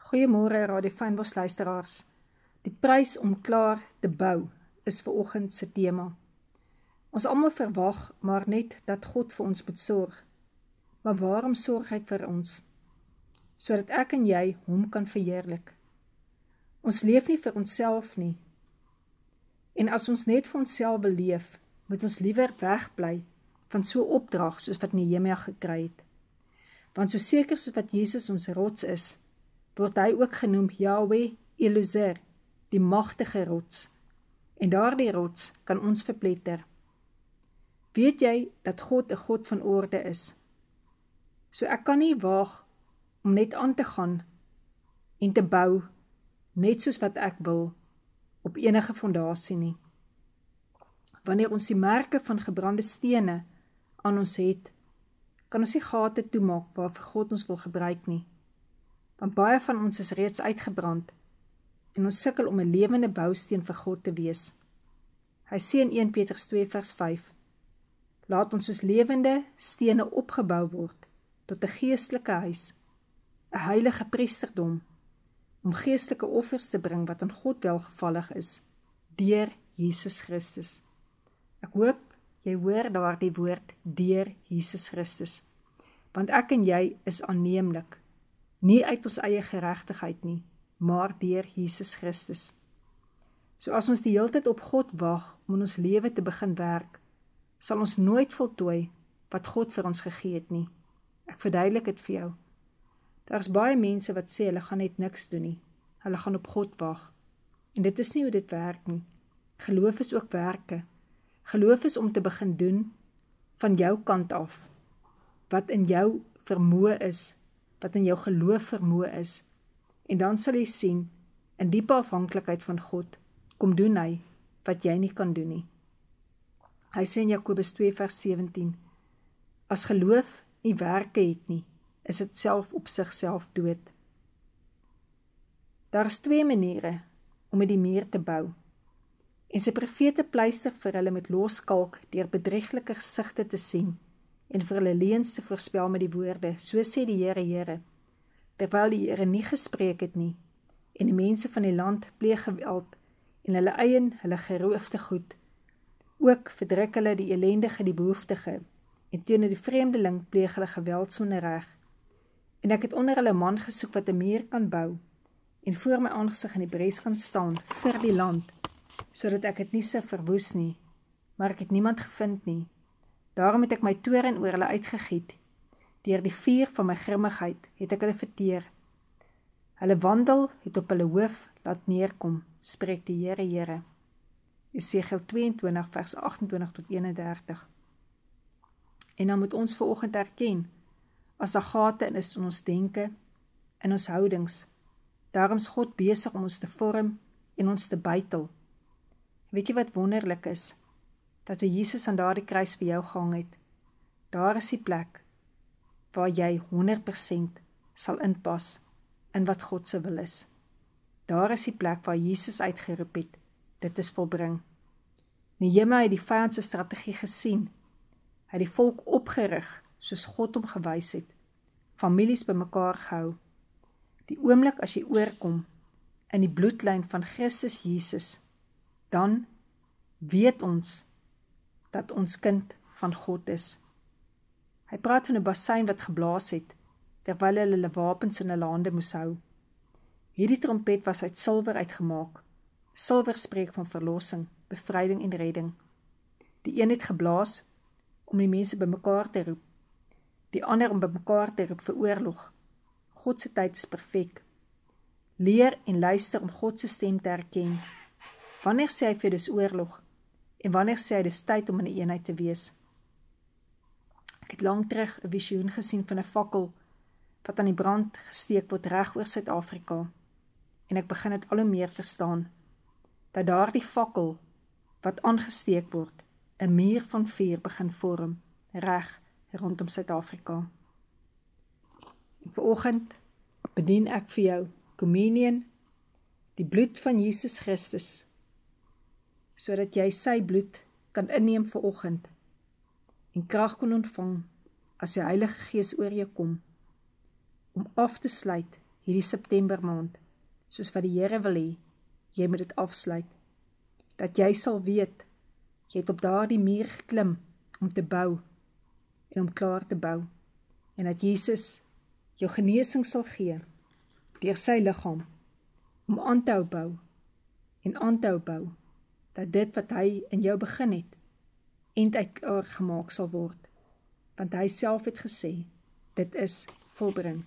Goeiemôre Radio Fynbos luisteraars. Die prys om klaar te bou is vanoggend se tema. Ons almal verwag maar net dat God vir ons moet sorg. Maar waarom sorg hy vir ons? Sodat ek en jy hom kan verheerlik. Ons leef nie vir onsself nie. En as ons net vir onsself wil leef, moet ons liewer wegbly van so 'n opdrag soos wat Nehemia gekry het. Want so seker soos wat Jesus ons rots is, word hy ook genoem Yahweh Elozer, die magtige rots. En daardie rots kan ons verpletter. Weet jy dat God 'n God van orde is? So ek kan nie waag om net aan te gaan en te bou, net soos wat ek wil, op enige fondasie nie. Wanneer ons die merke van gebrande stene aan ons het, kan ons nie gate toemaak waarvoor God ons wil gebruik nie. Want baie van ons is reeds uitgebrand en ons sukkel om 'n lewende bousteen vir God te wees. Hy sê in 1 Petrus 2 vers 5, laat ons soos lewende stene opgebou word tot 'n geestelike huis, 'n heilige priesterdom, om geestelike offers te bring wat aan God welgevallig is, deur Jesus Christus. Ek hoop jy hoor daardie woord, deur Jesus Christus, want ek en jy is aanneemlik, nie uit ons eie geregtigheid nie, maar deur Jesus Christus. So as ons die hele tyd op God wag om in ons lewe te begin werk, sal ons nooit voltooi wat God vir ons gegee het nie. Ek verduidelik dit vir jou. Daar is baie mense wat sê hulle gaan net niks doen nie. Hulle gaan op God wag. En dit is nie hoe dit werk nie. Geloof is ook werke. Geloof is om te begin doen van jou kant af, wat in jou vermoë is, wat in jou geloof vermoë is, en dan sal jy sien, in diepe afhanklikheid van God, kom doen hy, wat jy nie kan doen nie. Hy sê in Jakobus 2 vers 17, as geloof nie werke het nie, is dit self op sigself dood. Daar is 2 maniere om met die muur te bou, en sy profete pleister vir hulle met loskalk deur bedrieglike gesigte te sien, en vir hulle leuns te voorspel met die woorde, so sê die Here, Here, terwyl die Here nie gespreek het nie, en die mense van die land pleeg geweld, en hulle eien hulle geroofde goed, ook verdruk hulle die elendige, die behoeftige, en teenoor die vreemdeling pleeg hulle geweld sonder reg. En ek het onder hulle man gesoek wat 'n muur kan bou, en voor my aangesig in die bres kan staan vir die land, sodat ek het nie sou verwoes nie, maar ek het niemand gevind nie. Daarom het ek my toorn oor hulle uitgegiet, deur die vuur van my grimmigheid het ek hulle verteer. Hulle wandel het op hulle hoof laat neerkom, spreek die Here, Here. Jesegiel 22 vers 28 tot 31. En dan moet ons vanoggend erken, as daar gate is in ons denke, in ons houdings, daarom is God besig om ons te vorm en ons te bytel. Weet jy wat wonderlik is? Dat toe Jesus aan daardie kruis vir jou gehang het, daar is die plek waar jy 100% sal inpas in wat God se wil is. Daar is die plek waar Jesus uitgeroep het, dit is volbring. Nehemia het die vyand se strategie gesien, hy het die volk opgerig, soos God hom gewys het, families bymekaar gehou. Die oomblik as jy oorkom, in die bloedlyn van Christus Jesus, dan weet ons, dat ons kind van God is. Hy praat van 'n bassein wat geblaas het, terwyl hulle wapens in hulle hande moes hou. Hierdie trompet was uit silwer uitgemaak. Silwer spreek van verlossing, bevryding en redding. Die een het geblaas, om die mense bymekaar te roep. Die ander om bymekaar te roep vir oorlog. God se tyd is perfek. Leer en luister om God se stem te herken. Wanneer sê hy vir dis oorlog? En wanneer sê hy dis tyd om in 'n eenheid te wees? Ek het lank terug 'n visioen gesien van 'n fakkel wat aan die brand gesteek word reg oor Suid-Afrika. En ek begin dit al hoe meer verstaan, dat daardie fakkel wat aangesteek word, 'n muur van vuur begin vorm, reg rondom Suid-Afrika. En vanoggend bedien ek vir jou communion, die bloed van Jesus Christus, sodat jy sy bloed kan inneem vanoggend en krag kan ontvang as die Heilige Gees oor jou kom, om af te sluit hierdie September maand, soos wat die Here wil hê, jy moet dit afsluit. Dat jy sal weet, jy het op daardie muur geklim om te bou en om klaar te bou. En dat Jesus jou genesing sal gee deur sy liggaam om aan te hou bou en aan te hou bou, dat dit wat hy in jou begin het, einduit klaar gemaak sal word. Want hy self het gesê, dit is volbring.